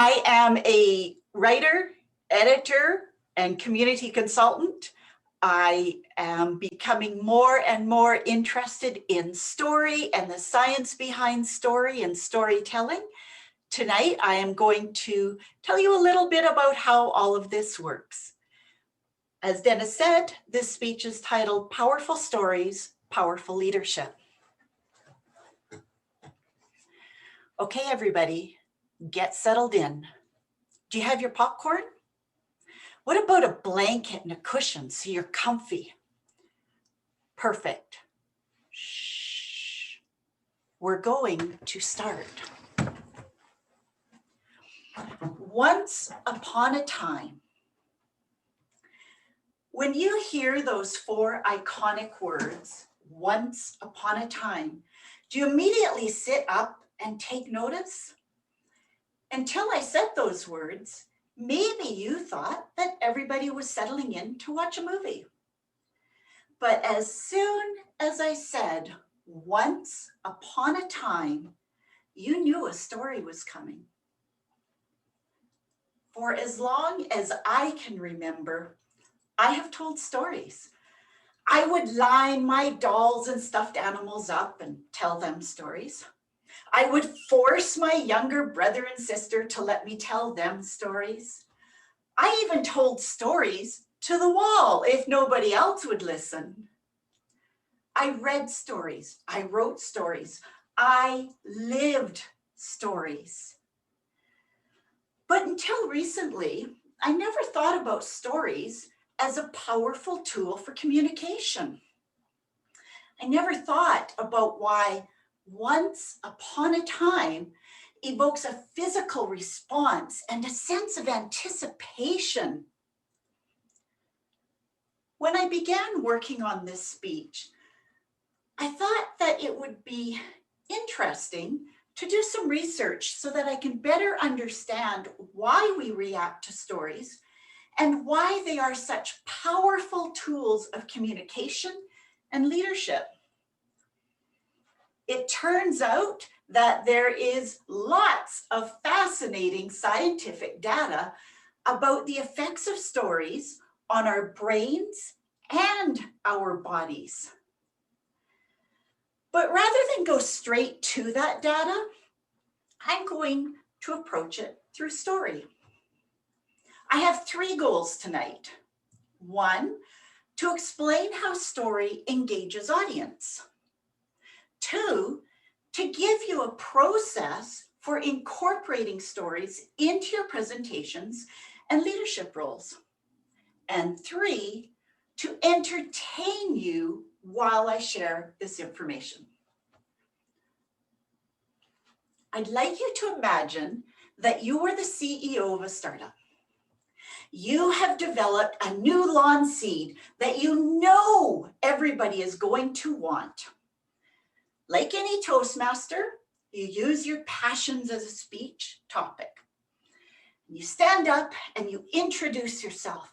I am a writer, editor, and community consultant. I am becoming more and more interested in story and the science behind story and storytelling. Tonight, I am going to tell you a little bit about how all of this works. As Dennis said, this speech is titled Powerful Stories, Powerful Leadership. Okay, everybody, get settled in. Do you have your popcorn? What about a blanket and a cushion so you're comfy? Perfect. Shh. We're going to start. Once upon a time. When you hear those four iconic words, once upon a time, do you immediately sit up and take notice? Until I said those words, maybe you thought that everybody was settling in to watch a movie. But as soon as I said, once upon a time, you knew a story was coming. For as long as I can remember, I have told stories. I would line my dolls and stuffed animals up and tell them stories. I would force my younger brother and sister to let me tell them stories. I even told stories to the wall if nobody else would listen. I read stories, I wrote stories, I lived stories. But until recently, I never thought about stories as a powerful tool for communication. I never thought about why once upon a time evokes a physical response and a sense of anticipation. When I began working on this speech, I thought that it would be interesting to do some research so that I can better understand why we react to stories and why they are such powerful tools of communication and leadership. It turns out that there is lots of fascinating scientific data about the effects of stories on our brains and our bodies. But rather than go straight to that data, I'm going to approach it through story. I have three goals tonight. One, to explain how story engages audience. Two, to give you a process for incorporating stories into your presentations and leadership roles. And three, to entertain you while I share this information. I'd like you to imagine that you are the CEO of a startup. You have developed a new lawn seed that you know everybody is going to want. Like any Toastmaster, you use your passions as a speech topic. You stand up and you introduce yourself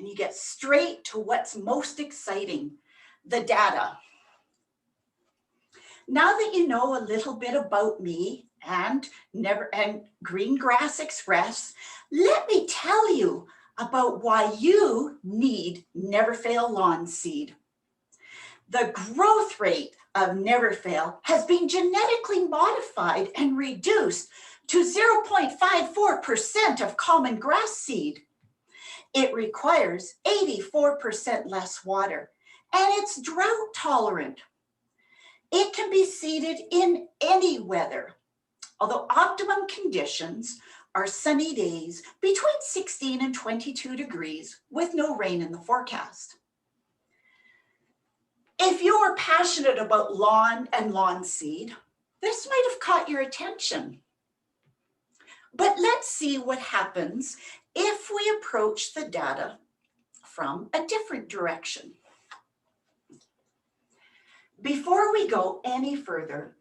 and you get straight to what's most exciting, the data. Now that you know a little bit about me and Greengrass Express, let me tell you about why you need Never Fail Lawn Seed. The growth rate of Never Fail has been genetically modified and reduced to 0.54% of common grass seed. It requires 84% less water, and it's drought tolerant. It can be seeded in any weather, although optimum conditions are sunny days between 16 and 22 degrees with no rain in the forecast. If you are passionate about lawn and lawn seed, this might have caught your attention. But let's see what happens if we approach the data from a different direction. Before we go any further,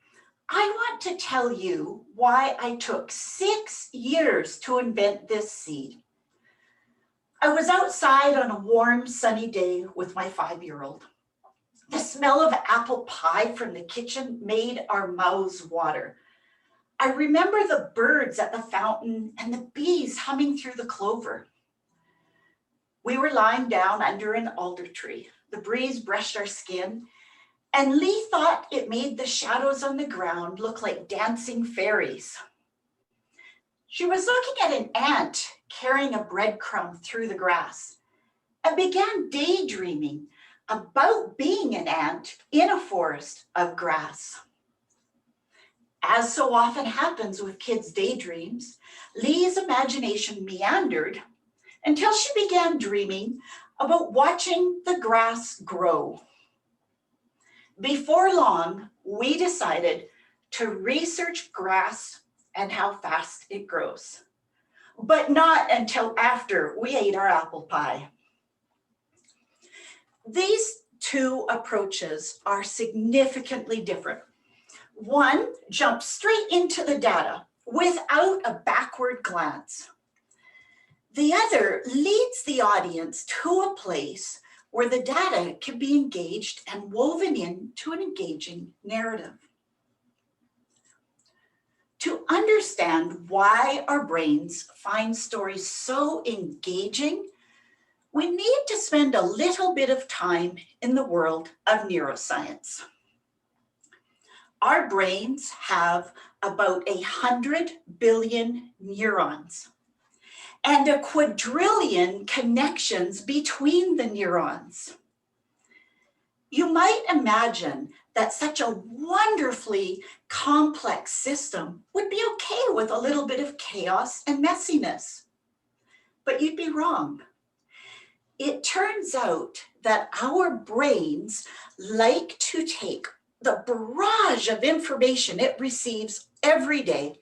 I want to tell you why I took 6 years to invent this seed. I was outside on a warm, sunny day with my 5-year-old. The smell of apple pie from the kitchen made our mouths water. I remember the birds at the fountain and the bees humming through the clover. We were lying down under an alder tree. The breeze brushed our skin, and Lee thought it made the shadows on the ground look like dancing fairies. She was looking at an ant carrying a breadcrumb through the grass and began daydreaming about being an ant in a forest of grass. As so often happens with kids' daydreams, Lee's imagination meandered until she began dreaming about watching the grass grow. Before long, we decided to research grass and how fast it grows, but not until after we ate our apple pie. These two approaches are significantly different. One jumps straight into the data without a backward glance. The other leads the audience to a place where the data can be engaged and woven into an engaging narrative. To understand why our brains find stories so engaging, we need to spend a little bit of time in the world of neuroscience. Our brains have about 100 billion neurons and a quadrillion connections between the neurons. You might imagine that such a wonderfully complex system would be okay with a little bit of chaos and messiness, but you'd be wrong. It turns out that our brains like to take the barrage of information it receives every day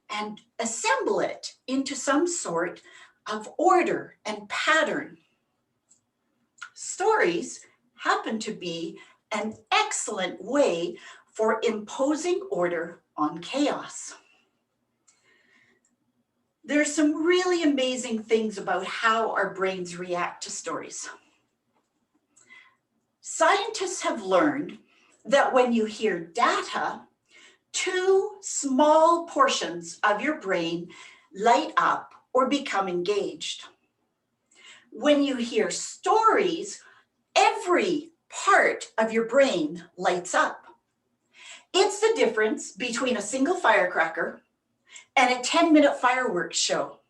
and assemble it into some sort of order and pattern. Stories happen to be an excellent way for imposing order on chaos. There's some really amazing things about how our brains react to stories. Scientists have learned that when you hear data, two small portions of your brain light up or become engaged. When you hear stories, every part of your brain lights up. It's the difference between a single firecracker and a 10-minute fireworks show.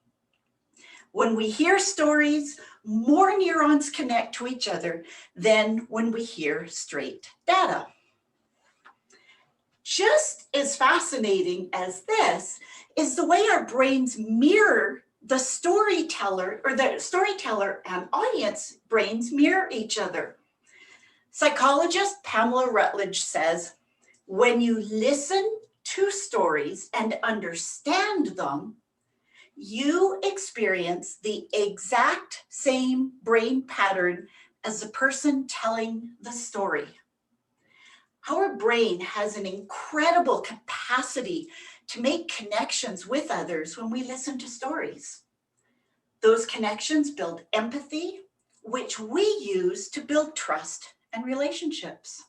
When we hear stories, more neurons connect to each other than when we hear straight data. Just as fascinating as this is the way our brains mirror the storyteller, or the storyteller and audience brains mirror each other. Psychologist Pamela Rutledge says, when you listen to stories and understand them, you experience the exact same brain pattern as the person telling the story. Our brain has an incredible capacity to make connections with others when we listen to stories. Those connections build empathy, which we use to build trust and relationships.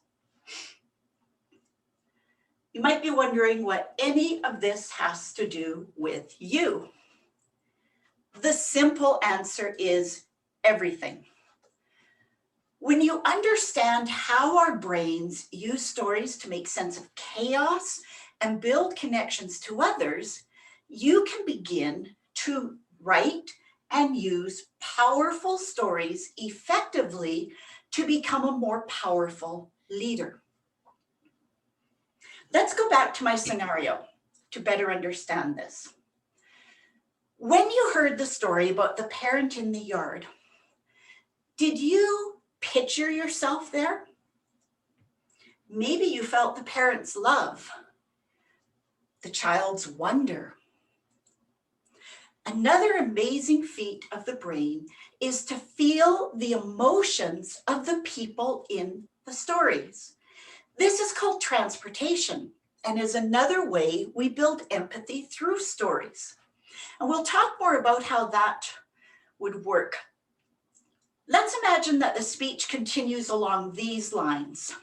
You might be wondering what any of this has to do with you. The simple answer is everything. When you understand how our brains use stories to make sense of chaos and build connections to others, you can begin to write and use powerful stories effectively to become a more powerful leader. Let's go back to my scenario to better understand this. When you heard the story about the parent in the yard, did you picture yourself there? Maybe you felt the parent's love, the child's wonder. Another amazing feat of the brain is to feel the emotions of the people in the stories. This is called transportation and is another way we build empathy through stories. And we'll talk more about how that would work. Let's imagine that the speech continues along these lines.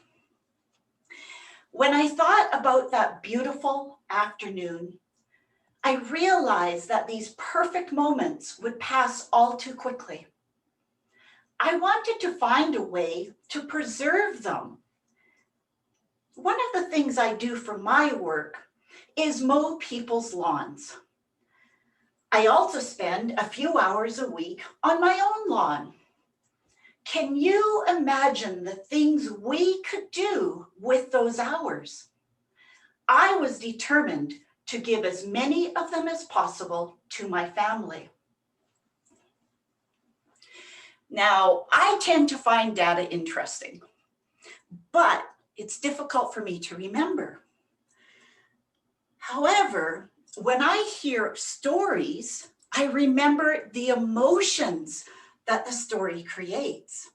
When I thought about that beautiful afternoon, I realized that these perfect moments would pass all too quickly. I wanted to find a way to preserve them. One of the things I do for my work is mow people's lawns. I also spend a few hours a week on my own lawn. Can you imagine the things we could do with those hours? I was determined to give as many of them as possible to my family. Now, I tend to find data interesting, but it's difficult for me to remember. However, when I hear stories, I remember the emotions that the story creates.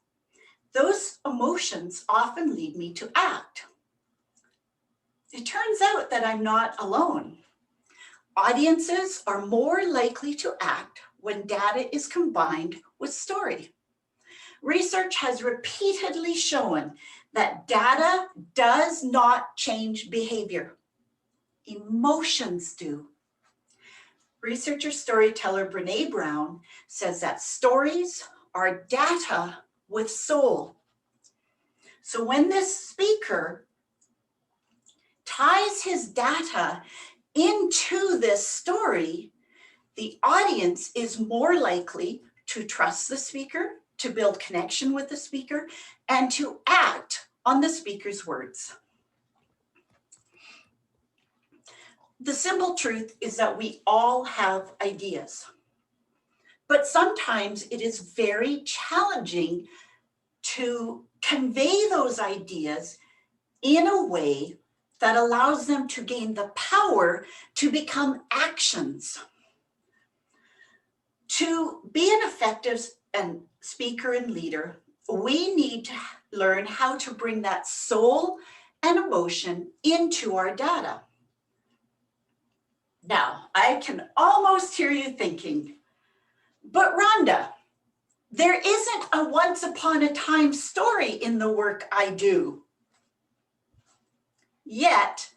Those emotions often lead me to act. It turns out that I'm not alone. Audiences are more likely to act when data is combined with story. Research has repeatedly shown that data does not change behavior. Emotions do. Researcher storyteller Brené Brown says that stories are data with soul. So when this speaker ties his data into this story, the audience is more likely to trust the speaker, to build connection with the speaker, and to act on the speaker's words. The simple truth is that we all have ideas, but sometimes it is very challenging to convey those ideas in a way that allows them to gain the power to become actions. To be an effective speaker and leader, we need to learn how to bring that soul and emotion into our data. Now, I can almost hear you thinking, but Rhonda, there isn't a once upon a time story in the work I do. Yet,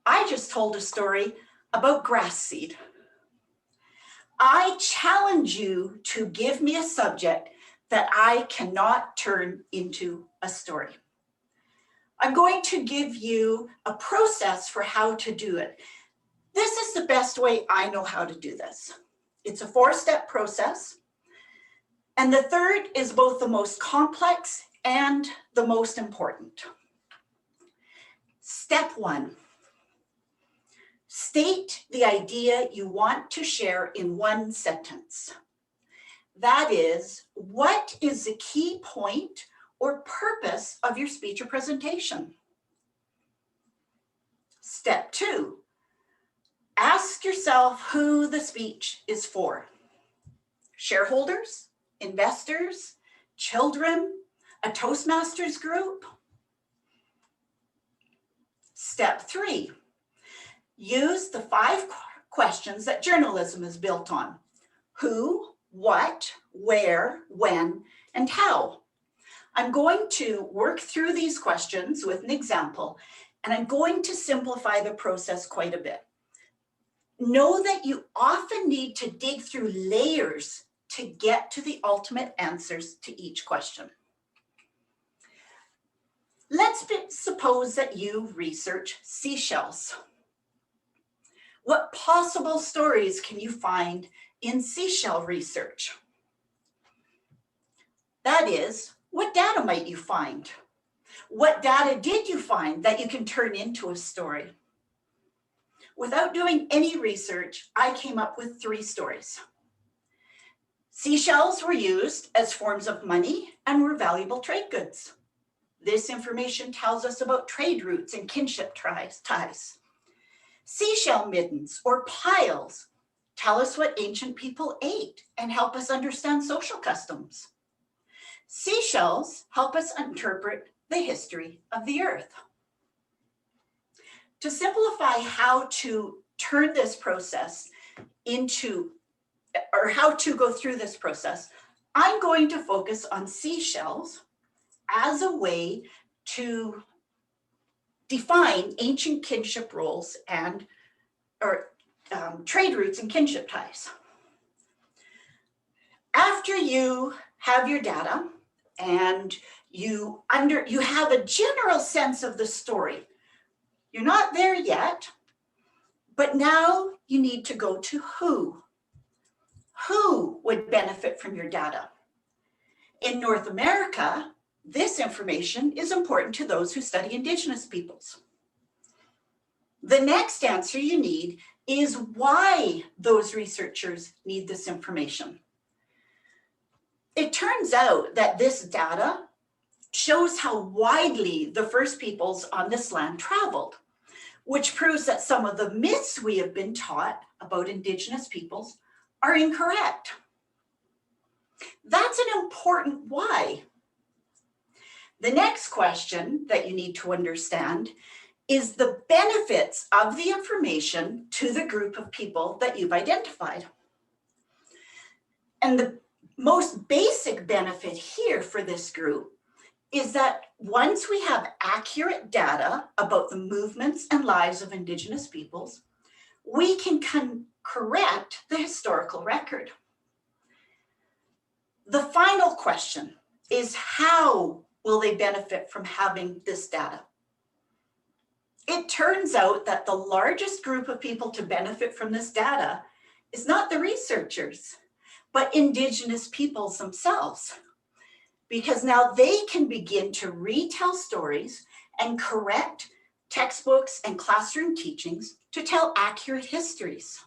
I just told a story about grass seed. I challenge you to give me a subject that I cannot turn into a story. I'm going to give you a process for how to do it. This is the best way I know how to do this. It's a 4-step process. And the third is both the most complex and the most important. Step 1, state the idea you want to share in one sentence. That is, what is the key point or purpose of your speech or presentation? Step 2, ask yourself who the speech is for. Shareholders, investors, children, a Toastmasters group? Step 3, use the 5 questions that journalism is built on. Who, what, where, when, and how. I'm going to work through these questions with an example, and I'm going to simplify the process quite a bit. Know that you often need to dig through layers to get to the ultimate answers to each question. Let's suppose that you research seashells. What possible stories can you find in seashell research? That is, what data might you find? What data did you find that you can turn into a story? Without doing any research, I came up with 3 stories. Seashells were used as forms of money and were valuable trade goods. This information tells us about trade routes and kinship ties. Seashell middens or piles tell us what ancient people ate and help us understand social customs. Seashells help us interpret the history of the earth. To simplify how to turn this process into, or how to go through this process, I'm going to focus on seashells as a way to define ancient kinship roles and trade routes and kinship ties. After you have your data and you have a general sense of the story, you're not there yet, but now you need to go to who. Who would benefit from your data? In North America, this information is important to those who study Indigenous peoples. The next answer you need is why those researchers need this information. It turns out that this data shows how widely the first peoples on this land traveled, which proves that some of the myths we have been taught about Indigenous peoples are incorrect. That's an important why. The next question that you need to understand is the benefits of the information to the group of people that you've identified. And the most basic benefit here for this group is that once we have accurate data about the movements and lives of Indigenous peoples, we can correct the historical record. The final question is, how will they benefit from having this data? It turns out that the largest group of people to benefit from this data is not the researchers, but Indigenous peoples themselves, because now they can begin to retell stories and correct textbooks and classroom teachings to tell accurate histories.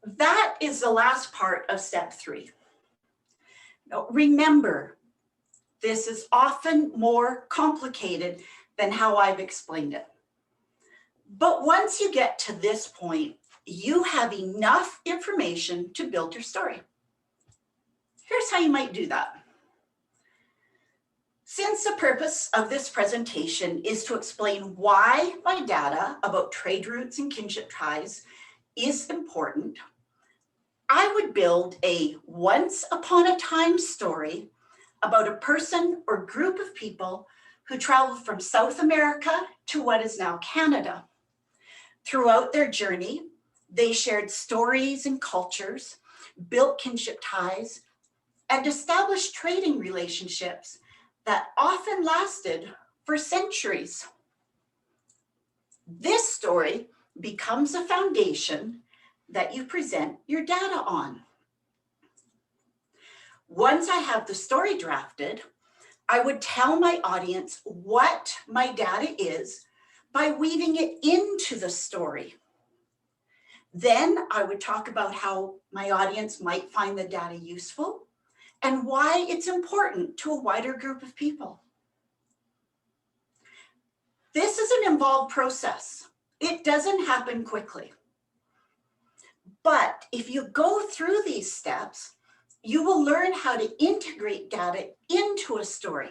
That is the last part of step 3. Now, remember, this is often more complicated than how I've explained it. But once you get to this point, you have enough information to build your story. Here's how you might do that. Since the purpose of this presentation is to explain why my data about trade routes and kinship ties is important, I would build a once upon a time story about a person or group of people who traveled from South America to what is now Canada. Throughout their journey, they shared stories and cultures, built kinship ties, and established trading relationships that often lasted for centuries. This story becomes a foundation that you present your data on. Once I have the story drafted, I would tell my audience what my data is by weaving it into the story. Then I would talk about how my audience might find the data useful and why it's important to a wider group of people. This is an involved process. It doesn't happen quickly. But if you go through these steps, you will learn how to integrate data into a story,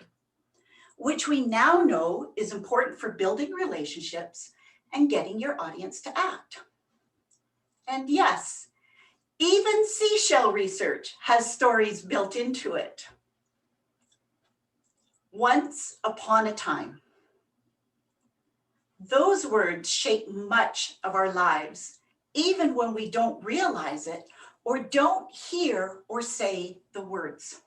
which we now know is important for building relationships and getting your audience to act. And yes, even seashell research has stories built into it. Once upon a time. Those words shape much of our lives, even when we don't realize it or don't hear or say the words.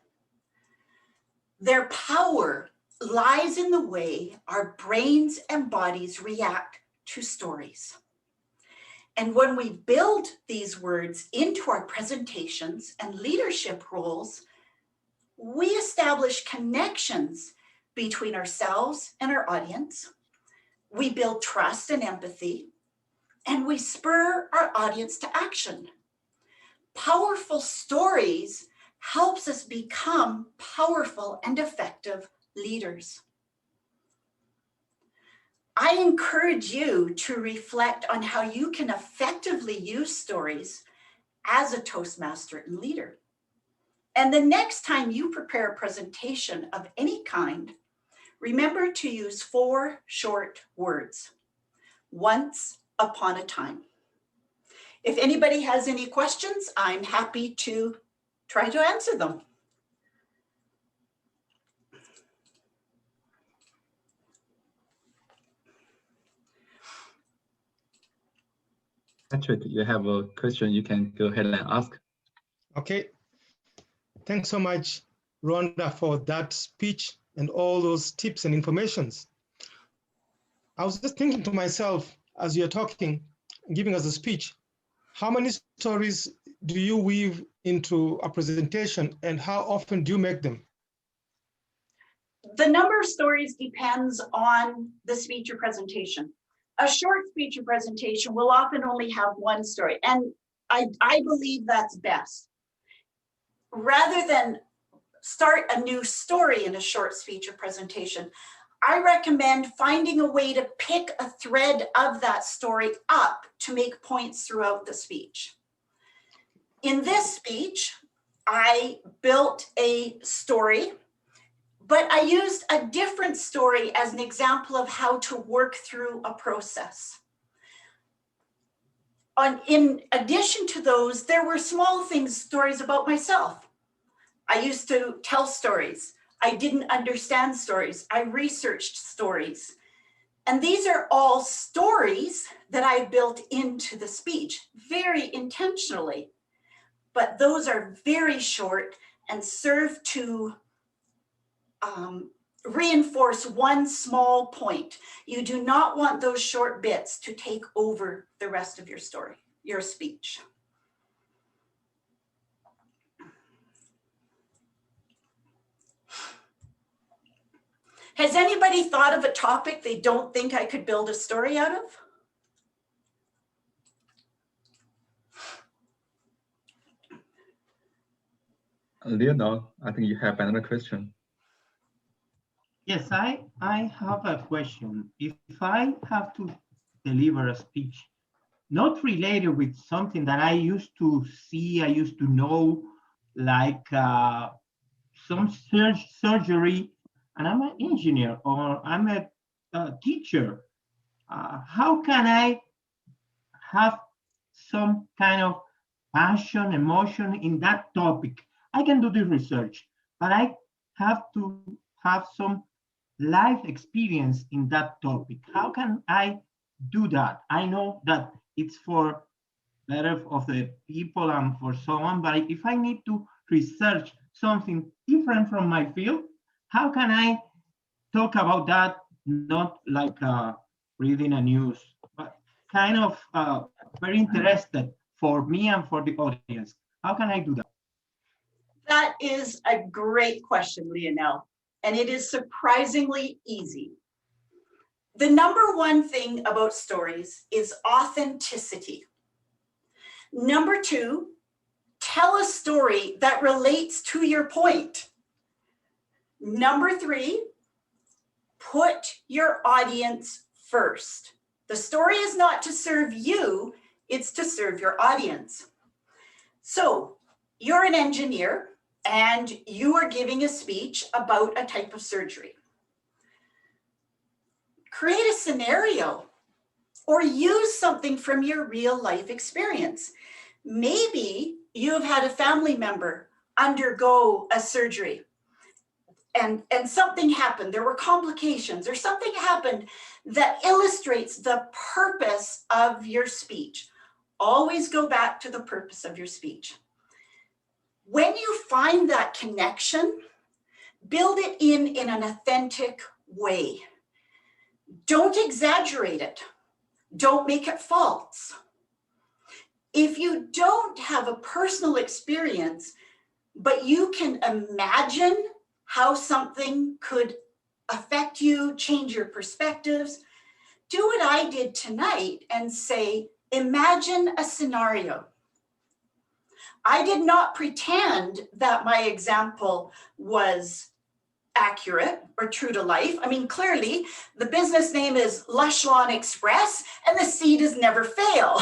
Their power lies in the way our brains and bodies react to stories. And when we build these words into our presentations and leadership roles, we establish connections between ourselves and our audience. We build trust and empathy, and we spur our audience to action. Powerful stories helps us become powerful and effective leaders. I encourage you to reflect on how you can effectively use stories as a Toastmaster and leader. And the next time you prepare a presentation of any kind, remember to use 4 short words. Once upon a time. If anybody has any questions, I'm happy to try to answer them. Patrick, you have a question, you can go ahead and ask. Okay, thanks so much, Rhonda, for that speech and all those tips and informations. I was just thinking to myself as you're talking, giving us a speech, how many stories do you weave into a presentation and how often do you make them? The number of stories depends on the speech or presentation. A short speech or presentation will often only have one story, and I believe that's best. Rather than start a new story in a short speech or presentation, I recommend finding a way to pick a thread of that story up to make points throughout the speech. In this speech, I built a story, but I used a different story as an example of how to work through a process. In addition to those, there were small things, stories about myself. I used to tell stories. I didn't understand stories. I researched stories. And these are all stories that I built into the speech very intentionally. But those are very short and serve to reinforce one small point. You do not want those short bits to take over the rest of your story, your speech. Has anybody thought of a topic they don't think I could build a story out of? Leonard, I think you have another question. Yes, I have a question. If I have to deliver a speech, not related with something that I used to see, I used to know, like some surgery, and I'm an engineer or I'm a teacher, how can I have some kind of passion, emotion in that topic? I can do the research, but I have to have some life experience in that topic. How can I do that? I know that it's for better of the people and for so on, but if I need to research something different from my field, how can I talk about that? Not like reading a news, but kind of very interested for me and for the audience. How can I do that? That is a great question, Lionel, and it is surprisingly easy. The number one thing about stories is authenticity. Number two, tell a story that relates to your point. Number three, put your audience first. The story is not to serve you, it's to serve your audience. So you're an engineer and you are giving a speech about a type of surgery. Create a scenario or use something from your real life experience. Maybe you have had a family member undergo a surgery and something happened, there were complications or something happened that illustrates the purpose of your speech. Always go back to the purpose of your speech. When you find that connection, build it in an authentic way. Don't exaggerate it. Don't make it false. If you don't have a personal experience, but you can imagine how something could affect you, change your perspectives, do what I did tonight and say, imagine a scenario. I did not pretend that my example was accurate or true to life. I mean, clearly the business name is Lush Lawn Express and the seed is never fail.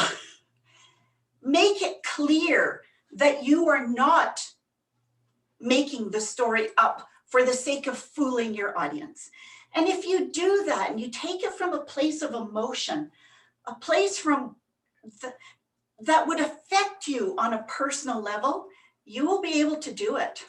Make it clear that you are not making the story up for the sake of fooling your audience. And if you do that and you take it from a place of emotion, a place from that would affect you on a personal level, you will be able to do it.